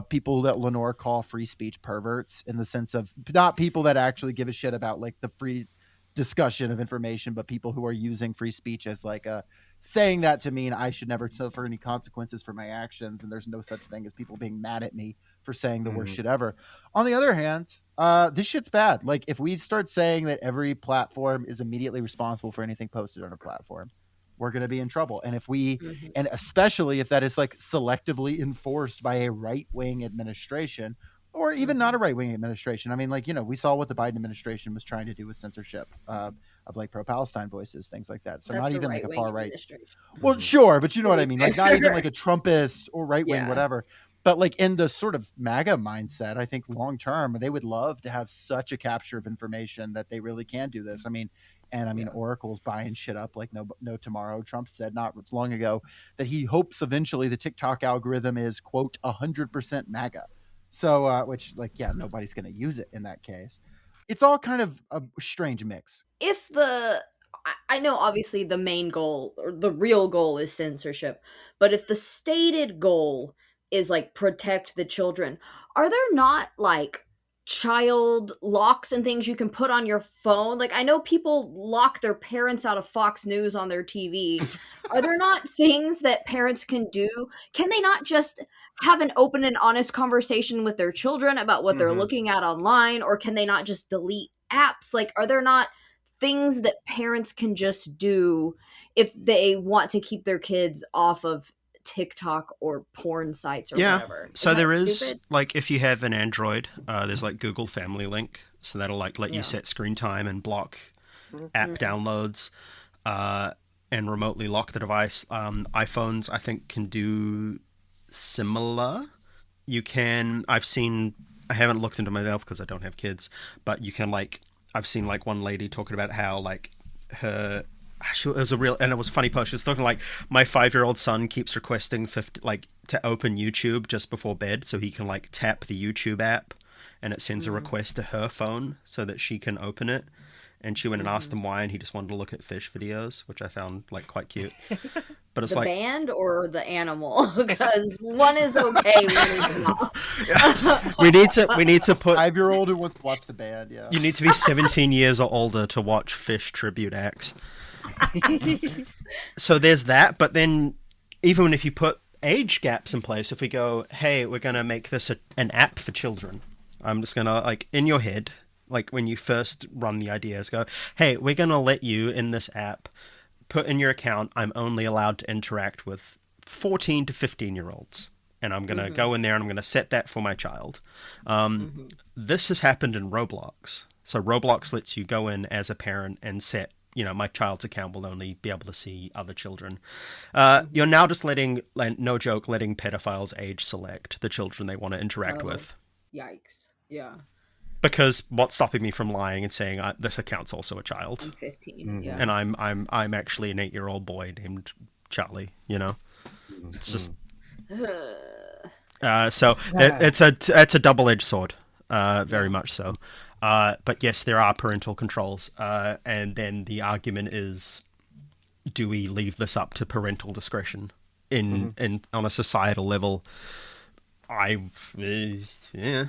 people that Lenore call free speech perverts, in the sense of not people that actually give a shit about like the free discussion of information, but people who are using free speech as like a saying that to mean I should never suffer any consequences for my actions, and there's no such thing as people being mad at me for saying the worst Hmm. shit ever. On the other hand, this shit's bad. Like, if we start saying that every platform is immediately responsible for anything posted on a platform, we're going to be in trouble. And especially if that is like selectively enforced by a right wing administration, or even not a right wing administration. I mean, like, we saw what the Biden administration was trying to do with censorship of like pro Palestine voices, things like that. So, not That's a even like right a wing far right. administration. Well, Hmm. sure, but you know To what I be mean. Like, not even like fair. a Trumpist or right wing, Yeah. whatever. But like in the sort of MAGA mindset, I think long term they would love to have such a capture of information that they really can do this. I mean, Yeah. Oracle's buying shit up like no tomorrow. Trump said not long ago that he hopes eventually the TikTok algorithm is quote 100% MAGA. So, which like yeah, nobody's going to use it in that case. It's all kind of a strange mix. If the I know obviously the main goal or the real goal is censorship, but if the stated goal is like protect the children, are there not like child locks and things you can put on your phone. Like, I know people lock their parents out of Fox News on their TV. Are there not things that parents can do? Can they not just have an open and honest conversation with their children about what they're looking at online? Or can they not just delete apps? Like, are there not things that parents can just do if they want to keep their kids off of TikTok or porn sites or whatever? So there is stupid? like, if you have an Android, there's like Google Family Link, so that'll like let you set screen time and block app downloads, and remotely lock the device. iPhones, I think, can do similar. You can. I haven't looked into myself because I don't have kids, but you can like. I've seen like one lady talking about how like her. It was a funny post. She was talking like, my 5-year-old son keeps requesting to open YouTube just before bed so he can like tap the YouTube app, and it sends a request to her phone so that she can open it. And she went and asked him why, and he just wanted to look at fish videos, which I found like quite cute. But it's The like, band or the animal? Because one is okay, one is not. we need to put 5-year-old who wants to watch the band. Yeah. You need to be 17 years or older to watch Fish tribute acts. So there's that, but then even if you put age gaps in place, if we go, hey, we're going to make this an app for children, I'm just going to, like, in your head, like when you first run the ideas, go, hey, we're going to let you in this app put in your account, I'm only allowed to interact with 14 to 15-year-olds. And I'm going to go in there and I'm going to set that for my child. This has happened in Roblox. So Roblox lets you go in as a parent and set, my child's account will only be able to see other children. You're now just letting pedophiles age select the children they want to interact with. Yikes. Yeah. Because what's stopping me from lying and saying this account's also a child? I'm 15. Yeah. And I'm actually an 8-year-old boy named Charlie, It's just... So it's a double-edged sword, very much so. But yes, there are parental controls, and then the argument is, do we leave this up to parental discretion in on a societal level? Yeah.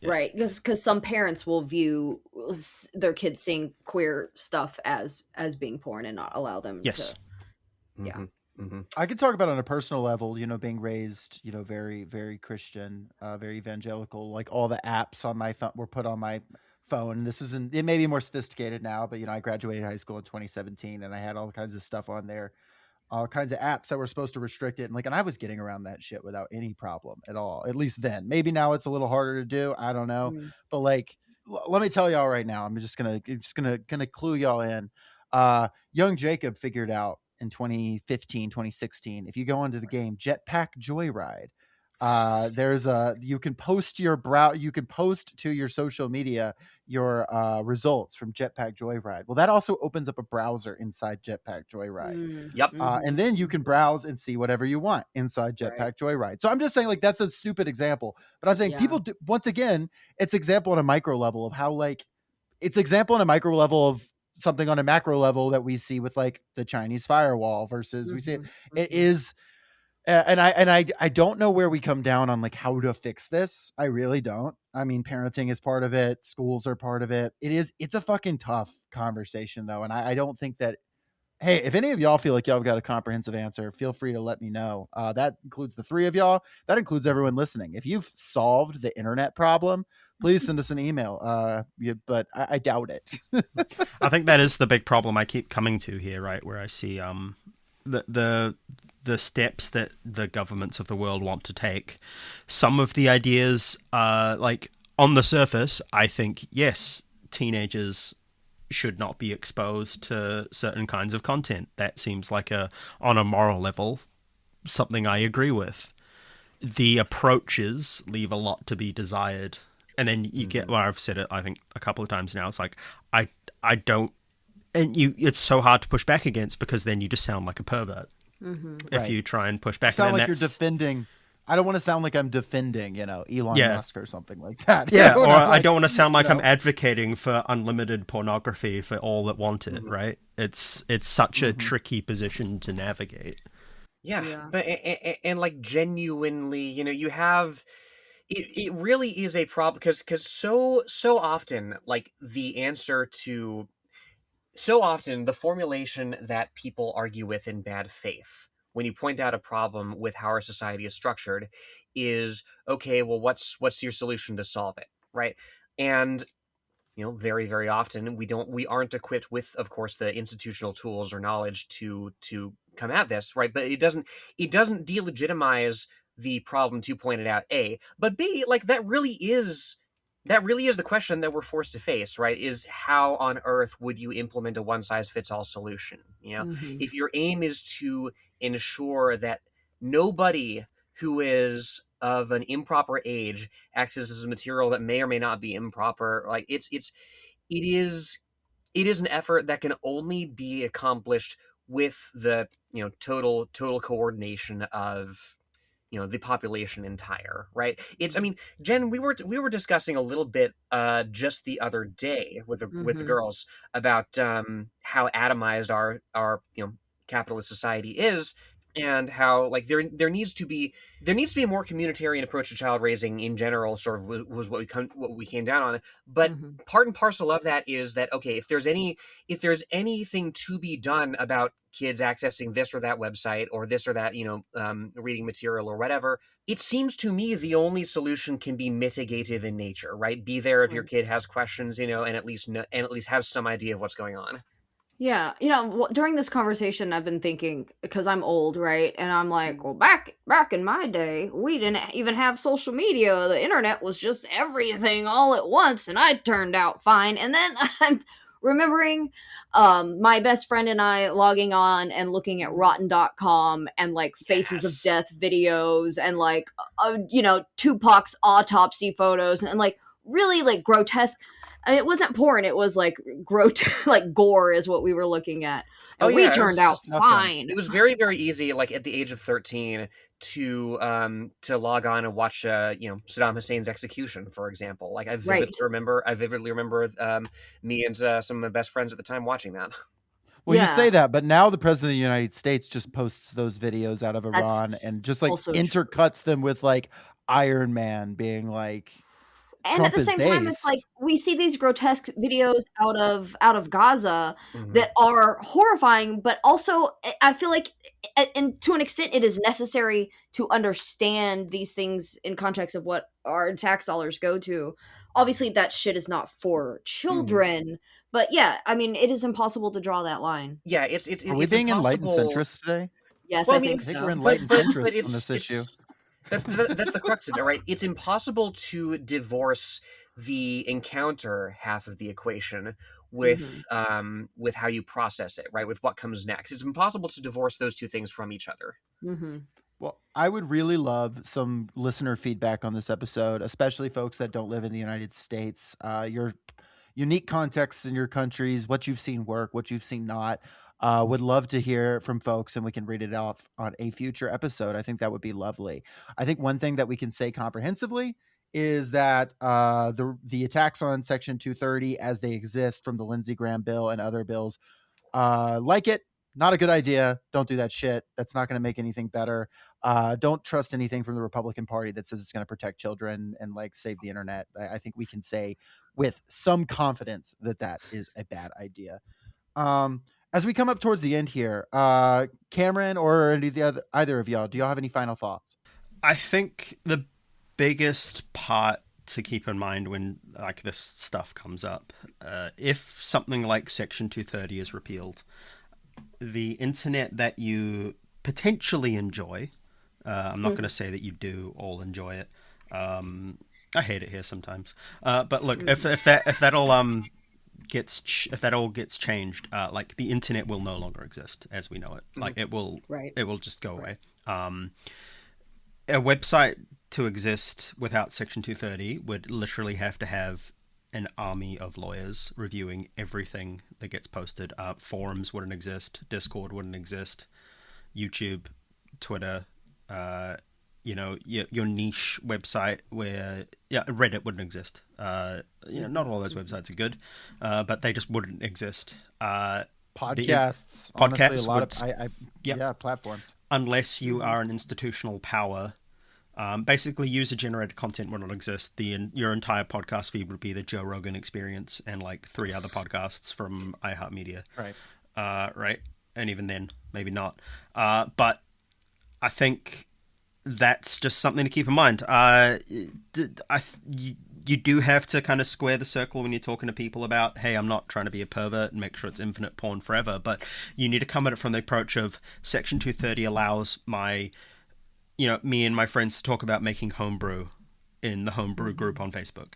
Right, because some parents will view their kids seeing queer stuff as being porn and not allow them to. Yeah. I could talk about on a personal level, being raised, very, very Christian, very evangelical, like all the apps on my phone were put on my phone. It may be more sophisticated now, but I graduated high school in 2017 and I had all kinds of stuff on there, all kinds of apps that were supposed to restrict it. And I was getting around that shit without any problem at all, at least then. Maybe now it's a little harder to do. I don't know. But let me tell y'all right now, I'm just going to clue y'all in. Young Jacob figured out in 2015, 2016, if you go into the game Jetpack Joyride, you can post to your social media your results from Jetpack Joyride. Well, that also opens up a browser inside Jetpack Joyride. Yep. And then you can browse and see whatever you want inside Jetpack Joyride. So I'm just saying, that's a stupid example, but I'm saying people do, once again, it's example on a micro level of how it's example on a micro level of something on a macro level that we see with the Chinese firewall versus we see it is. And I don't know where we come down on how to fix this. I really don't. I mean, parenting is part of it. Schools are part of it. It's a fucking tough conversation though. And I don't think that, hey, if any of y'all feel like y'all got a comprehensive answer, feel free to let me know. That includes the three of y'all. That includes everyone listening. If you've solved the internet problem, please send us an email. But I doubt it. I think that is the big problem I keep coming to here, right? Where I see the steps that the governments of the world want to take. Some of the ideas, on the surface, I think, yes, teenagers should not be exposed to certain kinds of content. That seems like on a moral level, something I agree with. The approaches leave a lot to be desired. And then you get, well, I've said it, I think, a couple of times now. It's like, I don't, and it's so hard to push back against because then you just sound like a pervert. If you try and push back. Sound like you're defending. I don't want to sound like I'm defending, Elon Musk or something like that. Yeah, or I don't want to sound like I'm advocating for unlimited pornography for all that want it, right? It's such a tricky position to navigate. Yeah. But and genuinely, you have it really is a problem because so often like the answer to so often the formulation that people argue with in bad faith when you point out a problem with how our society is structured is okay, well, what's your solution to solve it, right? And very very often we aren't equipped with, of course, the institutional tools or knowledge to come at this, right? But it doesn't delegitimize the problem to point it out, A, but B, like that really is the question that we're forced to face, right? Is how on earth would you implement a one size fits all solution? Mm-hmm. If your aim is to ensure that nobody who is of an improper age accesses material that may or may not be improper, like it is an effort that can only be accomplished with the total coordination of the population entire, right? I mean, Jen, we were discussing a little bit just the other day with the Mm-hmm. girls about how atomized our capitalist society is, and how like there needs to be a more communitarian approach to child raising in general, sort of was what we came down on. But Mm-hmm. part and parcel of that is that, okay, if there's anything to be done about kids accessing this or that website or this or that reading material or whatever, it seems to me the only solution can be mitigative in nature, right? Be there if your Right. kid has questions, and at least have some idea of what's going on. Yeah, during this conversation, I've been thinking because I'm old, right? And I'm like, Mm. well, back in my day, we didn't even have social media. The internet was just everything all at once, and I turned out fine. And then I'm remembering my best friend and I logging on and looking at rotten.com and like faces of Yes. death videos and like Tupac's autopsy photos and like really like grotesque. I mean, it wasn't porn, it was like like gore is what we were looking at, Oh and we yeah, turned out Snuff films. fine. it was very very easy, like at the age of 13, to log on and watch Saddam Hussein's execution, for example. Like Right. I vividly remember me and some of my best friends at the time watching that. Well, you say Yeah, that, but now the president of the United States just posts those videos out of Iran that's and just like also true. intercuts them with like Iron Man being like, And at Trump the is same time, it's base. like we see these grotesque videos out of Gaza Mhm. that are horrifying, but also I feel like, and to an extent, it is necessary to understand these things in context of what our tax dollars go to. Obviously, that shit is not for Mhm. children, but yeah, I mean, it is impossible to draw that line. Yeah, it's it's Are we it's being enlightened impossible. centrists today? Yes, Well, I I mean, think I think we're so. but enlightened but centrists on this it's issue. it's that's the crux of it, right? It's impossible to divorce the encounter half of the equation Hmm. with how you process it, right? With what comes next. It's impossible to divorce those two things from each other. Hmm. Well, I would really love some listener feedback on this episode, especially folks that don't live in the United States. Your unique contexts in your countries, what you've seen work, what you've seen not. Would love to hear from folks, and we can read it off on a future episode. I think that would be lovely. I think one thing that we can say comprehensively is that the attacks on Section 230 as they exist from the Lindsey Graham bill and other bills, like it, not a good idea. Don't do that shit. That's not going to make anything better. Don't trust anything from the Republican Party that says it's going to protect children and like save the internet. I think we can say with some confidence that that is a bad idea. As we come up towards the end here, Cameron or either of y'all, do y'all have any final thoughts? I think the biggest part to keep in mind when like this stuff comes up, if something like Section 230 is repealed, the internet that you potentially enjoy, I'm not going to say that you do all enjoy it. I hate it here sometimes. But look, if that all if that all gets changed, like the internet will no longer exist as we know it. Like Right. it will just go Right. away. A website to exist without Section 230 would literally have to have an army of lawyers reviewing everything that gets posted. Forums wouldn't exist. Discord wouldn't exist. YouTube, Twitter, your niche website where Reddit wouldn't exist. Not all those websites are good, but they just wouldn't exist. The Podcasts, honestly, a podcasts lot would, of yep, yeah, platforms. unless you are an institutional power, Basically, user-generated content would not exist. Your entire podcast feed would be the Joe Rogan Experience and like 3 other podcasts from iHeartMedia. Right. Right, and even then, maybe not. But I think that's just something to keep in mind. You do have to kind of square the circle when you're talking to people about, hey, I'm not trying to be a pervert and make sure it's infinite porn forever, but you need to come at it from the approach of Section 230 allows me and my friends to talk about making homebrew in the homebrew group on Facebook.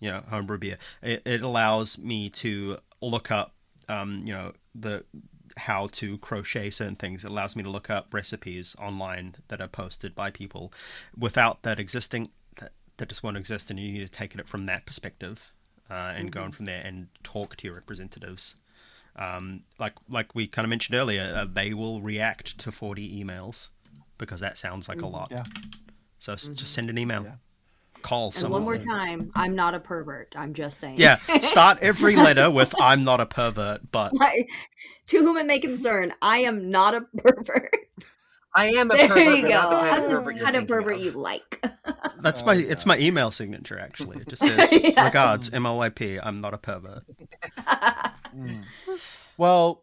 Homebrew beer. It allows me to look up, the how to crochet certain things. It allows me to look up recipes online that are posted by people. Without that existing, that just won't exist, and you need to take it from that perspective and go on from there and talk to your representatives. Like we kind of mentioned earlier, they will react to 40 emails because that sounds like a lot. Yeah. So just send an email. Yeah. Call someone. And one more time, I'm not a pervert. I'm just saying. Yeah, start every letter with "I'm not a pervert," but to whom it may concern, I am not a pervert. I am a there pervert. You but go. not the kind of I'm pervert the kind of pervert of. you like. That's it's my email signature actually. It just says regards MLYP. I'm not a pervert. Well,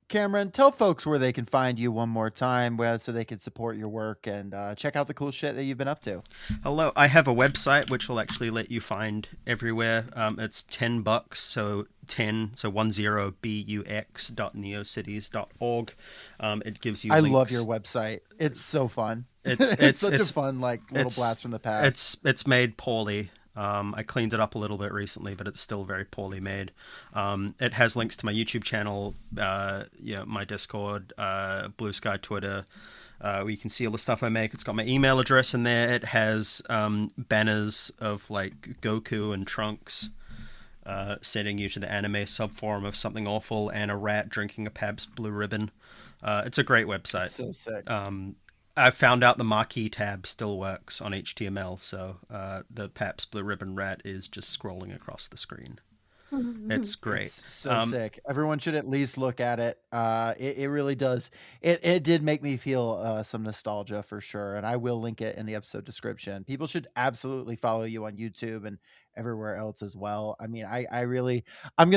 Cameron, tell folks where they can find you one more time so they can support your work and check out the cool shit that you've been up to. Hello, I have a website which will actually let you find everywhere. It's $10, so 10bux.neocities.org. It gives you links. I love your website. It's so fun. It's such a fun little blast from the past. It's made poorly. I cleaned it up a little bit recently, but it's still very poorly made. It has links to my YouTube channel, my Discord, Blue Sky, Twitter, where you can see all the stuff I make. It's got my email address in there. It has banners of like Goku and Trunks sending you to the anime subforum of Something Awful and a rat drinking a Pabst Blue Ribbon. It's a great website. It's so sick. I found out the marquee tab still works on HTML, so the Pabst Blue Ribbon rat is just scrolling across the screen. It's great. It's so sick. Everyone should at least look at it. It really does. It did make me feel some nostalgia for sure, and I will link it in the episode description. People should absolutely follow you on YouTube and everywhere else as well. I mean, I'm going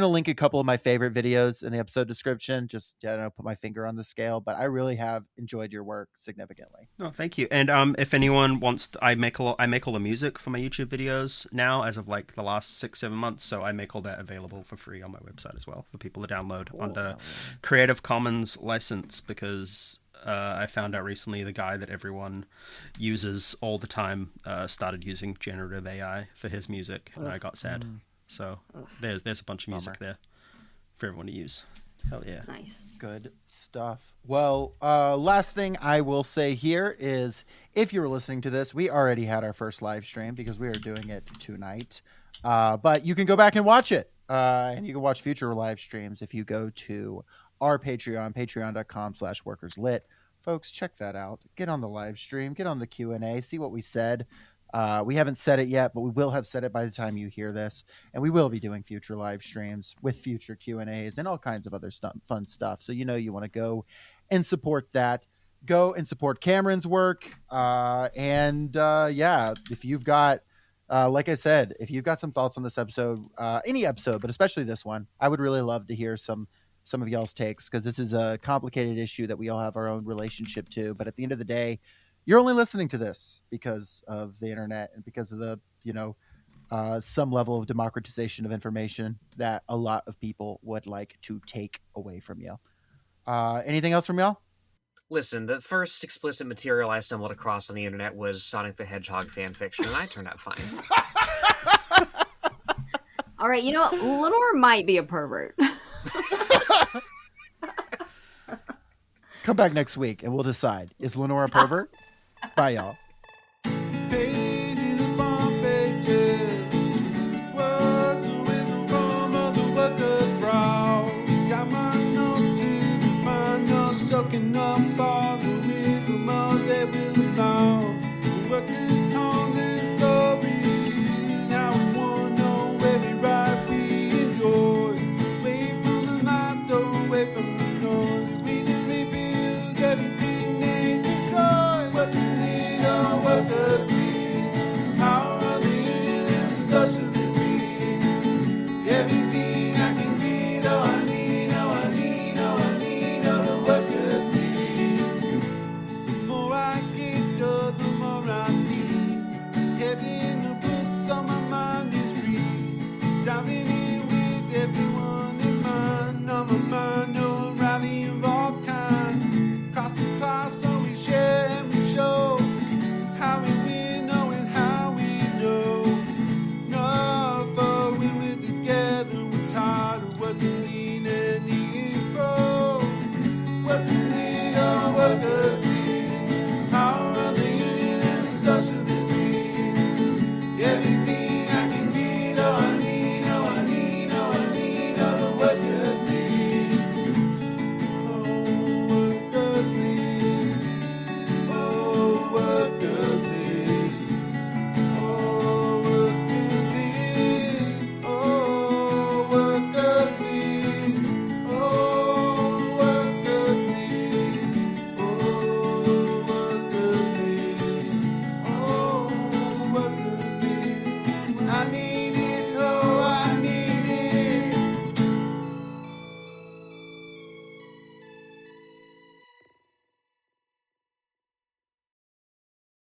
to link a couple of my favorite videos in the episode description, just put my finger on the scale, but I really have enjoyed your work significantly. Oh, thank you. And if anyone wants I make all the music for my YouTube videos now as of like the last 6-7 months, so I make all that available for free on my website as well for people to download under Creative Commons license, because I found out recently the guy that everyone uses all the time started using generative AI for his music, and I got sad. So there's a bunch of music there for everyone to use. Hell yeah. Nice. Good stuff. Well, last thing I will say here is, if you were listening to this, we already had our first live stream because we are doing it tonight. But you can go back and watch it. And you can watch future live streams if you go to our Patreon, patreon.com/workerslit. Folks, check that out. Get on the live stream, get on the Q&A, see what we said. We haven't said it yet, but we will have said it by the time you hear this. And we will be doing future live streams with future Q&As and all kinds of other fun stuff. So you want to go and support that. Go and support Cameron's work. If you've got, like I said, if you've got some thoughts on this episode, any episode, but especially this one, I would really love to hear some of y'all's takes, because this is a complicated issue that we all have our own relationship to. But at the end of the day, you're only listening to this because of the internet and because of the, some level of democratization of information that a lot of people would like to take away from you. Anything else from y'all? Listen, the first explicit material I stumbled across on the internet was Sonic the Hedgehog fanfiction, and I turned out fine. All right, Lenore might be a pervert. Come back next week and we'll decide. Is Lenore a pervert? Bye, y'all. Soaking up all